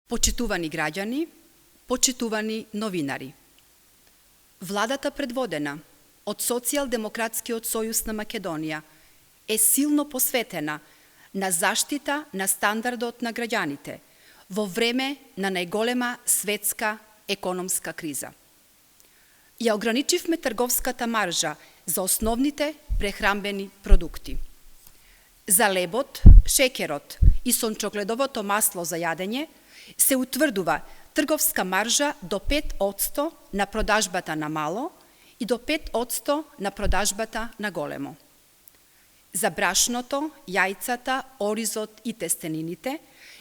Почитувани граѓани, почитувани новинари. Владата предводена од Социјалдемократскиот сојуз на Македонија е силно посветена на заштита на стандардот на граѓаните во време на најголема светска економска криза. Ја ограничивме трговската маржа за основните прехранбени продукти. За лебот, шеќерот и сончогледовото масло за јадење се утврдува трговска маржа до 5% на продажбата на мало и до 5% на продажбата на големо. За брашното, јајцата, оризот и тестенините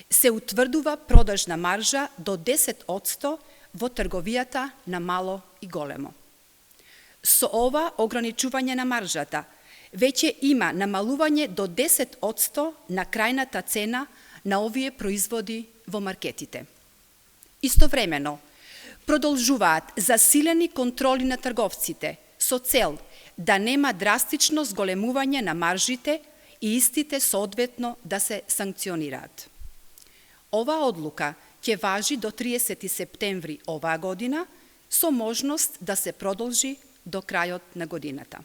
се утврдува продажна маржа до 10% во трговијата на мало и големо. Со ова ограничување на маржата веќе има намалување до 10% на крајната цена на овие производи во маркетите. Истовремено, продолжуваат засилени контроли на трговците со цел да нема драстично зголемување на маржите и истите соодветно да се санкционираат. Оваа одлука ќе важи до 30 септември оваа година со можност да се продолжи до крајот на годината.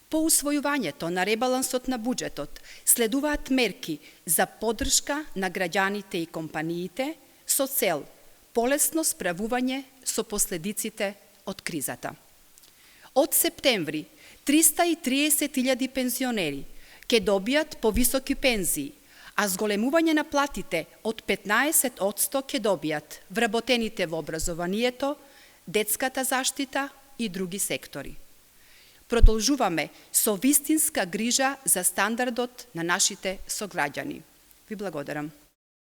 По усвојувањето на ребалансот на буџетот следуваат мерки за поддршка на граѓаните и компаниите со цел полесно справување со последиците од кризата. Од септември 330.000 пензионери ќе добијат повисоки пензии, а зголемување на платите од 15% ќе добијат вработените во образованието, детската заштита и други сектори. Продолжуваме со вистинска грижа за стандардот на нашите сограѓани. Ви благодарам.